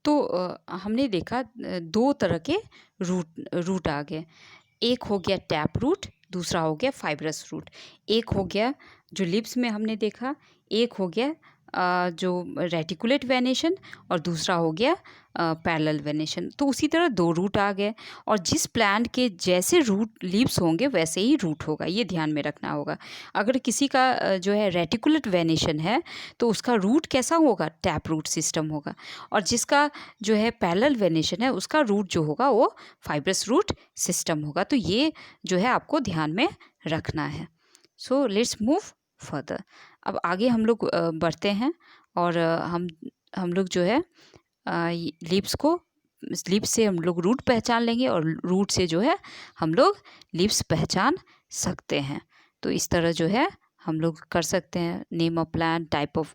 तो हमने देखा दो तरह के रूट आ गए। एक हो गया टैप रूट, दूसरा हो गया फाइब्रस रूट। एक हो गया जो लिप्स में हमने देखा, एक हो गया जो रेटिकुलेट वेनेशन, और दूसरा हो गया पैरेलल वेनेशन। तो उसी तरह दो रूट आ गए, और जिस प्लांट के जैसे रूट लिप्स होंगे वैसे ही रूट होगा, ये ध्यान में रखना होगा। अगर किसी का जो है रेटिकुलेट वेनेशन है तो उसका रूट कैसा होगा, टैप रूट सिस्टम होगा, और जिसका जो है पैरेलल वेनेशन है उसका रूट जो होगा वो फाइब्रस रूट सिस्टम होगा। तो ये जो है आपको ध्यान में रखना है। So let's move further. अब आगे हम लोग बढ़ते हैं, और हम लोग जो है लिप्स से हम लोग रूट पहचान लेंगे, और रूट से जो है हम लोग लिप्स पहचान सकते हैं। तो इस तरह जो है हम लोग कर सकते हैं, name of plant, type of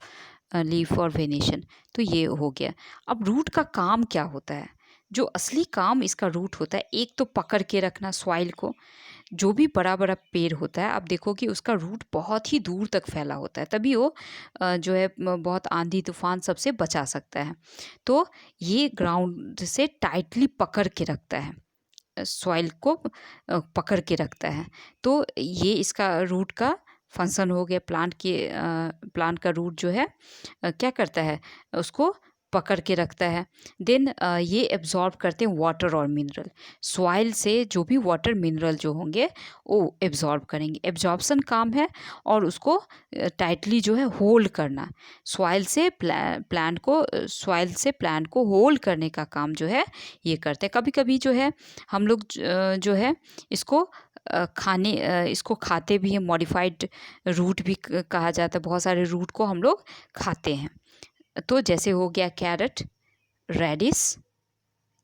leaf और वेनेशन। तो ये हो गया। अब रूट का काम क्या होता है? जो असली काम इसका रूट होता है, एक तो पकड़ के रखना सॉइल को। जो भी बड़ा बड़ा पेड़ होता है, आप देखो कि उसका रूट बहुत ही दूर तक फैला होता है, तभी वो जो है बहुत आंधी तूफान सबसे बचा सकता है। तो ये ग्राउंड से टाइटली पकड़ के रखता है, सॉइल को पकड़ के रखता है। तो ये इसका रूट का फंक्शन हो गया। प्लांट का रूट जो है क्या करता है, उसको पकड़ के रखता है। देन ये एब्जॉर्ब करते हैं वाटर और मिनरल। सॉइल से जो भी वाटर मिनरल जो होंगे वो एब्जॉर्ब करेंगे, एब्जॉर्बसन काम है, और उसको टाइटली जो है होल्ड करना। सॉइल से प्लांट को होल्ड करने का काम जो है ये करते हैं। कभी कभी जो है हम लोग जो है इसको इसको खाते भी हैं, मॉडिफाइड रूट भी कहा जाता है। बहुत सारे रूट को हम लोग खाते हैं। तो जैसे हो गया कैरेट, रेडिस,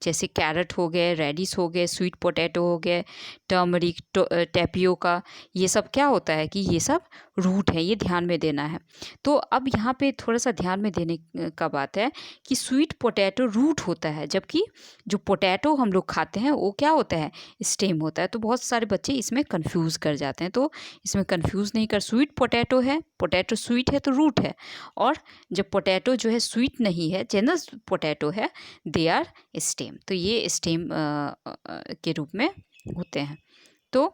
जैसे कैरेट हो गए, रेडिस हो गए, स्वीट पोटैटो हो गए, टर्मरिक, टेपियोका, ये सब क्या होता है कि ये सब रूट है, ये ध्यान में देना है। तो अब यहाँ पे थोड़ा सा ध्यान में देने का बात है कि स्वीट पोटैटो रूट होता है, जबकि जो पोटैटो हम लोग खाते हैं वो क्या होता है, स्टेम होता है। तो बहुत सारे बच्चे इसमें कंफ्यूज कर जाते हैं, तो इसमें कंफ्यूज नहीं कर। स्वीट पोटैटो है, पोटैटो स्वीट है तो रूट है, और जब पोटैटो जो है स्वीट नहीं है, जेनस पोटैटो है, दे आर स्टेम। तो ये स्टेम के रूप में होते हैं। तो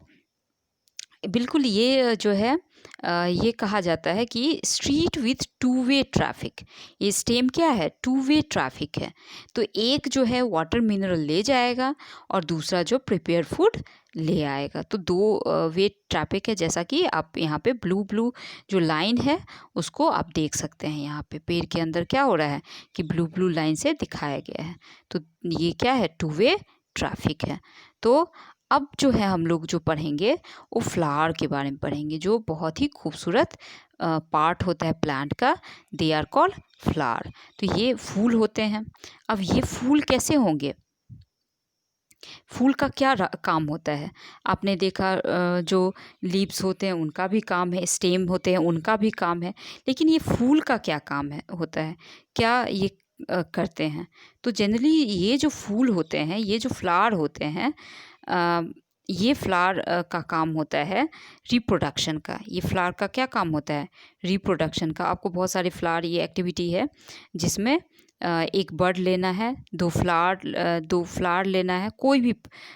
बिल्कुल ये जो है ये कहा जाता है कि street with two way traffic. ये स्टेम क्या है, टू वे ट्रैफिक है। तो एक जो है वाटर मिनरल ले जाएगा और दूसरा जो प्रिपेयर फूड ले आएगा। तो दो वे ट्रैफिक है, जैसा कि आप यहाँ पे ब्लू जो लाइन है उसको आप देख सकते हैं। यहाँ पे पेड़ के अंदर क्या हो रहा है कि ब्लू लाइन से दिखाया गया है। तो ये क्या है, टू वे ट्रैफिक है। तो अब जो है हम लोग जो पढ़ेंगे वो फ्लावर के बारे में पढ़ेंगे, जो बहुत ही खूबसूरत पार्ट होता है प्लांट का। They are called flower. तो ये फूल होते हैं। अब ये फूल कैसे होंगे, फूल का क्या काम होता है? आपने देखा जो लीव्स होते हैं उनका भी काम है, स्टेम होते हैं उनका भी काम है, लेकिन ये फूल का क्या काम है होता है, क्या ये करते हैं? तो जनरली ये जो फूल होते हैं, ये जो फ्लावर होते हैं, ये फ्लावर का काम होता है रिप्रोडक्शन का। ये फ्लावर का क्या काम होता है, रिप्रोडक्शन का। आपको बहुत सारे फ्लावर, ये एक्टिविटी है जिसमें एक बर्ड लेना है, दो फ्लावर लेना है, कोई भी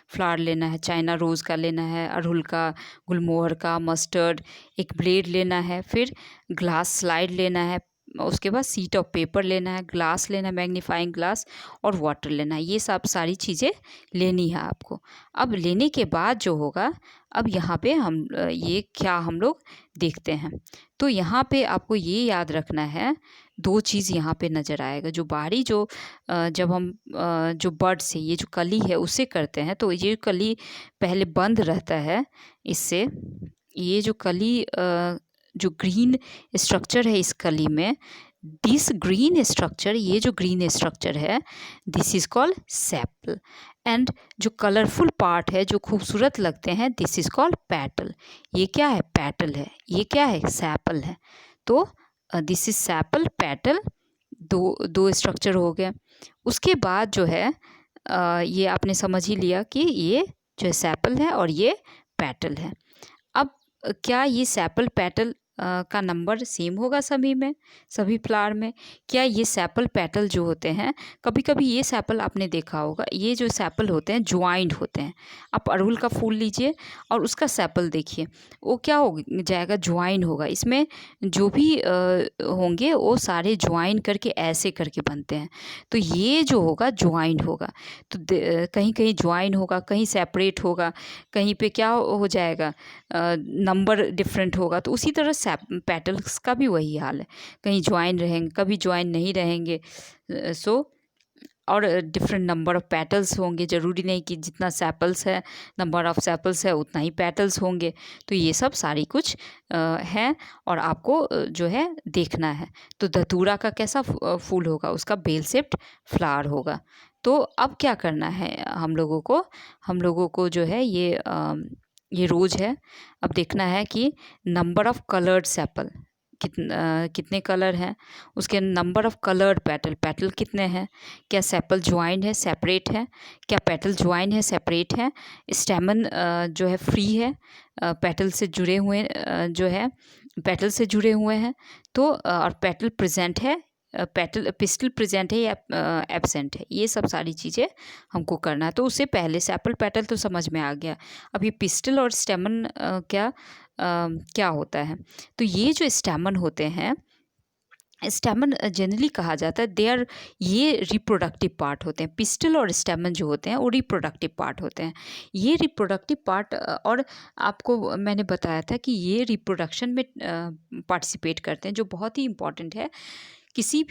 फ्लावर लेना है, चाइना रोज़ का लेना है, अड़हुल का, गुलमोहर का, मस्टर्ड, एक ब्लेड लेना है, फिर ग्लास स्लाइड लेना है, उसके बाद सीट ऑफ पेपर लेना है, ग्लास लेना है, मैग्नीफाइंग ग्लास, और वाटर लेना है। ये सब सारी चीज़ें लेनी है आपको। अब लेने के बाद जो होगा, अब यहाँ पे हम ये क्या हम लोग देखते हैं। तो यहाँ पे आपको ये याद रखना है, दो चीज़ यहाँ पे नज़र आएगा। जो बाहरी जो जब हम जो बर्ड से ये जो कली है उससे करते हैं, तो ये कली पहले बंद रहता है इससे। ये जो कली जो ग्रीन स्ट्रक्चर है इस कली में, दिस ग्रीन स्ट्रक्चर, ये जो ग्रीन स्ट्रक्चर है, this is called sepal. And जो कलरफुल पार्ट है, जो खूबसूरत लगते हैं, दिस इज़ कॉल्ड पैटल। ये क्या है, पैटल है। ये क्या है, सेपल है। तो दिस इज सेपल, पैटल, दो स्ट्रक्चर हो गए। उसके बाद जो है ये आपने समझ ही लिया कि ये जो सेपल है और ये पैटल है। अब क्या ये सेपल पैटल का नंबर सेम होगा सभी में, सभी फ्लावर में? क्या ये सेपल पेटल जो होते हैं, कभी कभी ये सेपल आपने देखा होगा, ये जो सेपल होते हैं ज्वाइंट होते हैं। आप अड़हुल का फूल लीजिए और उसका सेपल देखिए, वो क्या हो जाएगा, ज्वाइन होगा। इसमें जो भी होंगे वो सारे ज्वाइन करके ऐसे करके बनते हैं। तो ये जो होगा ज्वाइन होगा। तो कहीं कहीं ज्वाइन होगा, कहीं सेपरेट होगा, कहीं पे क्या हो जाएगा, नंबर डिफरेंट होगा। तो उसी तरह पेटल्स का भी वही हाल है, कहीं ज्वाइन रहेंगे, कभी ज्वाइन नहीं रहेंगे। सो और डिफरेंट नंबर ऑफ़ पेटल्स होंगे, ज़रूरी नहीं कि जितना सेपल्स है, नंबर ऑफ़ सेपल्स है, उतना ही पेटल्स होंगे। तो ये सब सारी कुछ है और आपको जो है देखना है। तो धतूरा का कैसा फूल होगा, उसका बेल शेप्ड फ्लावर होगा। तो अब क्या करना है हम लोगों को जो है ये रोज़ है। अब देखना है कि नंबर ऑफ़ कलर्ड सेपल कितने कलर हैं, उसके number of coloured petal, petal कितने हैं, क्या सेपल ज्वाइन है, सेपरेट है, क्या पेटल ज्वाइन है, सेपरेट है, स्टेमन जो है फ्री है, पेटल से जुड़े हुए जो है पेटल से जुड़े हुए हैं। तो और पेटल प्रेजेंट है, पेटल पिस्टल प्रेजेंट है या एब्सेंट है, ये सब सारी चीज़ें हमको करना है। तो उससे पहले सेपल पेटल तो समझ में आ गया, अब ये पिस्टल और स्टेमन क्या होता है। तो ये जो स्टेमन होते हैं, स्टेमन जनरली कहा जाता है ये रिप्रोडक्टिव पार्ट होते हैं। पिस्टल और स्टेमन जो होते हैं वो रिप्रोडक्टिव पार्ट होते हैं। ये रिप्रोडक्टिव पार्ट और आपको मैंने बताया था कि ये रिप्रोडक्शन में पार्टिसिपेट करते हैं, जो बहुत ही इम्पॉर्टेंट है। किसी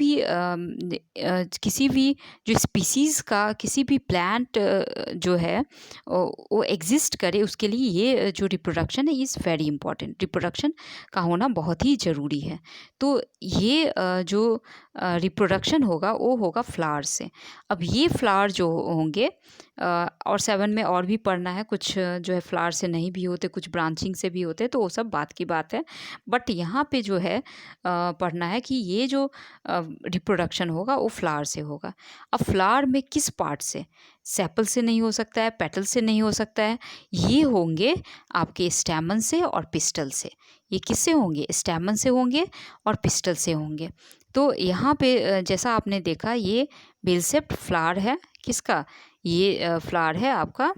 भी जो स्पीसीज़ का किसी भी प्लांट जो है वो एग्जिस्ट करे, उसके लिए ये जो रिप्रोडक्शन है इज़ वेरी इंपॉर्टेंट। रिप्रोडक्शन का होना बहुत ही ज़रूरी है। तो ये जो रिप्रोडक्शन होगा वो होगा फ्लावर से। अब ये फ्लावर जो होंगे और 7 में और भी पढ़ना है, कुछ जो है फ्लावर से नहीं भी होते, कुछ ब्रांचिंग से भी होते, तो वो सब बात की बात है। बट यहाँ पे जो है पढ़ना है कि ये जो रिप्रोडक्शन होगा वो फ्लावर से होगा। अब फ्लावर में किस पार्ट से, सेपल से नहीं हो सकता है, पेटल से नहीं हो सकता है, ये होंगे आपके स्टैमन से और पिस्टल से। ये किससे होंगे, स्टैमन से होंगे और पिस्टल से होंगे। तो यहाँ पे जैसा आपने देखा, ये बेल शेप्ड फ्लावर है, किसका, ये फ्लावर है आपका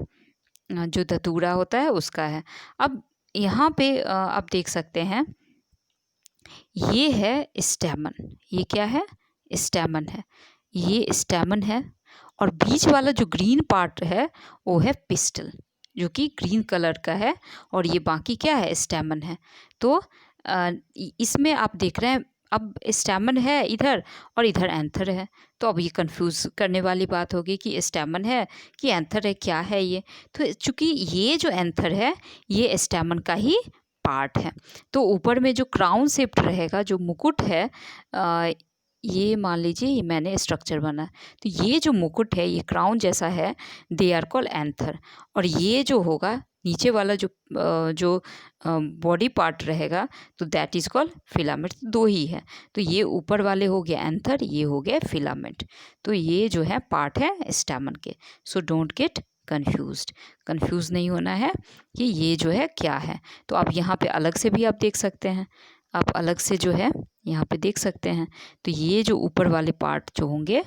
जो धतूरा होता है उसका है। अब यहाँ पे आप देख सकते हैं, ये है स्टैमन, ये क्या है, स्टैमन है, ये स्टैमन है। और बीच वाला जो ग्रीन पार्ट है वो है पिस्टल, जो कि ग्रीन कलर का है, और ये बाकी क्या है, स्टैमन है। तो इसमें आप देख रहे हैं, अब स्टैमन है इधर और इधर एंथर है। तो अब ये कंफ्यूज करने वाली बात होगी कि स्टैमन है कि एंथर है, क्या है ये। तो चूँकि ये जो एंथर है ये स्टैमन का ही पार्ट है। तो ऊपर में जो क्राउन शेप्ड रहेगा, जो मुकुट है, ये मान लीजिए ये मैंने स्ट्रक्चर बना, तो ये जो मुकुट है, ये क्राउन जैसा है, दे आर कॉल्ड एंथर। और ये जो होगा नीचे वाला जो बॉडी पार्ट रहेगा, तो दैट इज़ कॉल्ड फिलामेंट। दो ही है, तो ये ऊपर वाले हो गया एंथर, ये हो गया फिलामेंट। तो ये जो है पार्ट है स्टैमन के। सो डोंट गेट कंफ्यूज नहीं होना है कि ये जो है क्या है। तो आप यहाँ पे अलग से भी आप देख सकते हैं, आप अलग से जो है यहाँ पे देख सकते हैं। तो ये जो ऊपर वाले पार्ट जो होंगे,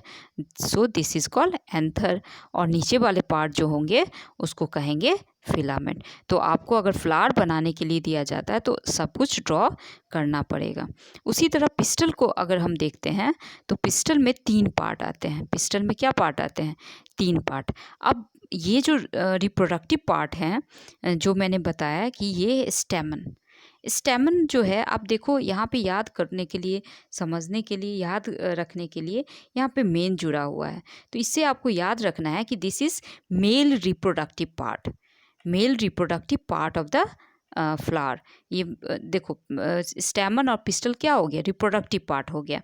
so this is called anther, और नीचे वाले पार्ट जो होंगे उसको कहेंगे फिलामेंट। तो आपको अगर फ्लावर बनाने के लिए दिया जाता है तो सब कुछ ड्रॉ करना पड़ेगा। उसी तरह पिस्टल को अगर हम देखते हैं, तो पिस्टल में 3 पार्ट आते हैं। पिस्टल में क्या पार्ट आते हैं, 3 पार्ट। अब ये जो रिप्रोडक्टिव पार्ट हैं, जो मैंने बताया कि ये स्टेमन जो है, आप देखो यहाँ पे याद करने के लिए, समझने के लिए, याद रखने के लिए यहाँ पे मेन जुड़ा हुआ है। तो इससे आपको याद रखना है कि this is male reproductive part of the flower. ये देखो, स्टेमन और पिस्टल क्या हो गया, रिप्रोडक्टिव पार्ट हो गया।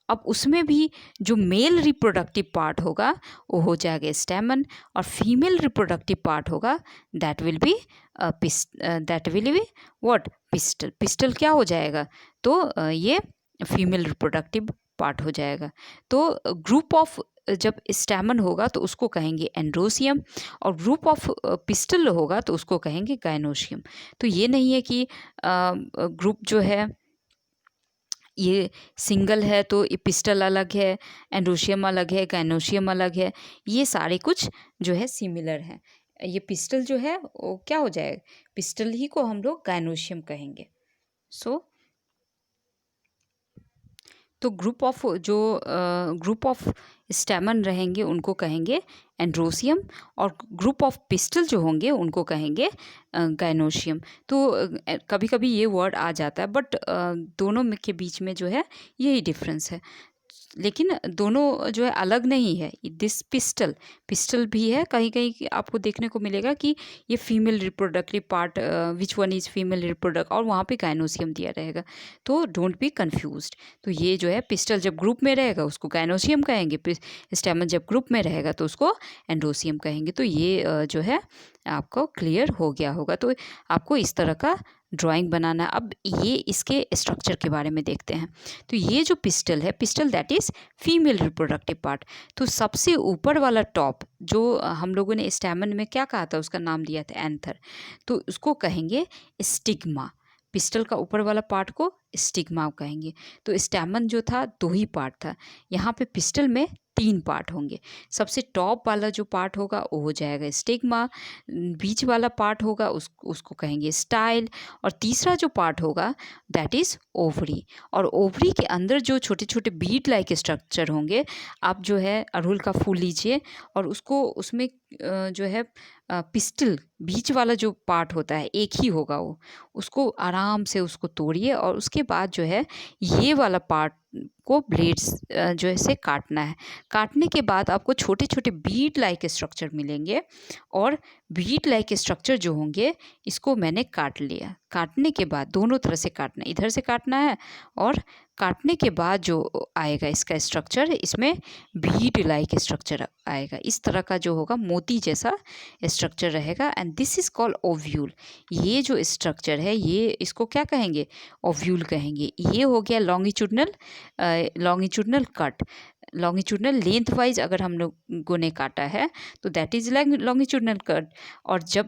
अब उसमें भी जो मेल रिप्रोडक्टिव पार्ट होगा वो हो जाएगा स्टेमन, और फीमेल रिप्रोडक्टिव पार्ट होगा that will be what, pistol. Pistol क्या हो जाएगा, तो ये फीमेल रिप्रोडक्टिव पार्ट हो जाएगा। तो ग्रुप ऑफ जब स्टैमन होगा तो उसको कहेंगे एंड्रोसियम, और ग्रुप ऑफ पिस्टल होगा तो उसको कहेंगे गाइनोसियम। तो ये नहीं है कि ग्रुप जो है ये सिंगल है तो पिस्टल अलग है, एंड्रोशियम अलग है, गाइनोशियम अलग है। ये सारे कुछ जो है सिमिलर हैं। ये पिस्टल जो है वो क्या हो जाएगा, पिस्टल ही को हम लोग गाइनोशियम कहेंगे। सो तो ग्रुप ऑफ स्टेमन रहेंगे उनको कहेंगे एंड्रोसियम, और ग्रुप ऑफ पिस्टल जो होंगे उनको कहेंगे गाइनोशियम। तो कभी कभी ये वर्ड आ जाता है, बट दोनों में के बीच में जो है यही डिफरेंस है, लेकिन दोनों जो है अलग नहीं है। दिस पिस्टल पिस्टल भी है, कहीं कहीं आपको देखने को मिलेगा कि ये female reproductive part, which one is female reproduct, और वहाँ पे गाइनोसियम दिया रहेगा। तो डोंट बी कंफ्यूज्ड। तो ये जो है पिस्टल जब ग्रुप में रहेगा उसको गाइनोसियम कहेंगे, स्टेमन जब ग्रुप में रहेगा तो उसको एंडोसियम कहेंगे। तो ये जो है आपको क्लियर हो गया होगा। तो आपको इस तरह का ड्राइंग बनाना है। अब ये इसके स्ट्रक्चर के बारे में देखते हैं। तो ये जो पिस्टल है, pistol that is female reproductive part. तो सबसे ऊपर वाला टॉप जो हम लोगों ने स्टैमन में क्या कहा था, उसका नाम दिया था एंथर, तो उसको कहेंगे स्टिग्मा। पिस्टल का ऊपर वाला पार्ट को स्टिग्मा कहेंगे। तो स्टैमन जो था 2 ही पार्ट था, यहाँ पे पिस्टल में 3 पार्ट होंगे। सबसे टॉप वाला जो पार्ट होगा वो हो जाएगा स्टिग्मा, बीच वाला पार्ट होगा उसको कहेंगे स्टाइल, और तीसरा जो पार्ट होगा दैट इज़ ओवरी। और ओवरी के अंदर जो छोटे छोटे बीट लाइक स्ट्रक्चर होंगे, आप जो है अड़हुल का फूल लीजिए और उसको उसमें जो है पिस्टल बीच वाला जो पार्ट होता है एक ही होगा, वो उसको आराम से उसको तोड़िए, और उसके बाद जो है ये वाला पार्ट को ब्लेड्स जो है से काटना है। काटने के बाद आपको छोटे छोटे बीट लाइक स्ट्रक्चर मिलेंगे, और बीट लाइक स्ट्रक्चर जो होंगे इसको मैंने काट लिया। काटने के बाद दोनों तरह से काटना, इधर से काटना है, और काटने के बाद जो आएगा इसका स्ट्रक्चर, इसमें बीट लाइक स्ट्रक्चर आएगा। इस तरह का जो होगा मोती जैसा स्ट्रक्चर रहेगा, and this is called ovule. ये जो स्ट्रक्चर है ये इसको क्या कहेंगे, ओव्यूल कहेंगे। ये हो गया longitudinal cut. Longitudinal length wise अगर हम लोगों ने काटा है तो दैट इज़ लॉन्गिट्यूडनल कट, और जो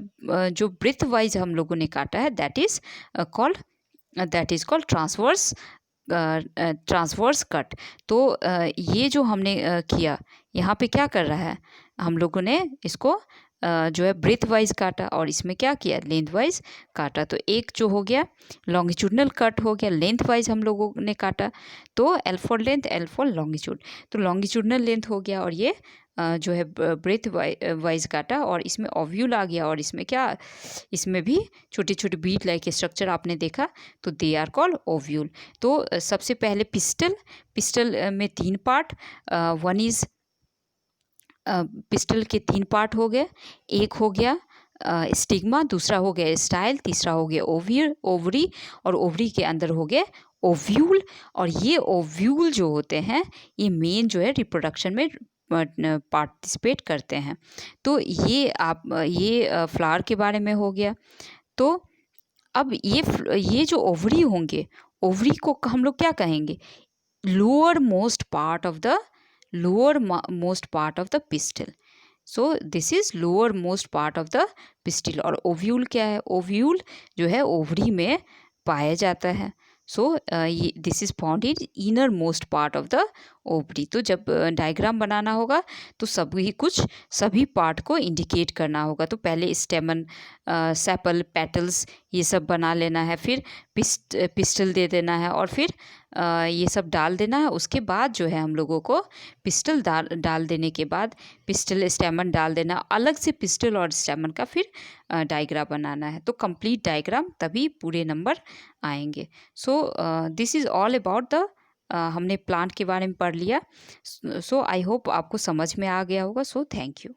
ब्रेथ वाइज हम लोगों ने काटा है that is called transverse cut. तो ये जो हमने किया यहाँ पे क्या कर रहा है, हम लोगों ने इसको जो है ब्रेथ वाइज काटा, और इसमें क्या किया, लेंथ वाइज काटा। तो एक जो हो गया लॉन्गिट्यूडनल कट हो गया, लेंथ वाइज हम लोगों ने काटा, तो L for length, L for longitude. तो लॉन्गिट्यूडनल लेंथ हो गया, और ये जो है ब्रेथ वाइज काटा, और इसमें ओव्यूल आ गया, और इसमें क्या, इसमें भी छोटे छोटे बीट लाइक स्ट्रक्चर आपने देखा, तो दे आर कॉल्ड ओव्यूल। तो सबसे पहले पिस्टल में 3 पार्ट, वन इज़ पिस्टल के 3 पार्ट हो गए। एक हो गया स्टिग्मा, दूसरा हो गया स्टाइल, तीसरा हो गया ओवरी, और ओवरी के अंदर हो गए ओव्यूल। और ये ओव्यूल जो होते हैं ये मेन जो है रिप्रोडक्शन में पार्टिसिपेट करते हैं। तो ये फ्लावर के बारे में हो गया। तो अब ये जो ओवरी होंगे, ओवरी को हम लोग क्या कहेंगे, lower most part of the pistol. So this is lower most part of the pistol. और ओव्यूल क्या है, ओव्यूल जो है ओवरी में पाया जाता है। सो ये this is found in inner most part of the ovary. तो जब डायग्राम बनाना होगा तो सभी पार्ट को इंडिकेट करना होगा। तो पहले स्टेमन, सेपल, पेटल्स ये सब बना लेना है, फिर पिस्टल दे देना है, और फिर ये सब डाल देना है। उसके बाद जो है हम लोगों को पिस्टल डाल देने के बाद पिस्टल स्टेमन डाल देना, अलग से पिस्टल और स्टेमन का फिर डायग्राम बनाना है। तो कंप्लीट डायग्राम तभी पूरे नंबर आएंगे। So this is all about the हमने प्लांट के बारे में पढ़ लिया। सो आई होप आपको समझ में आ गया होगा। So thank you.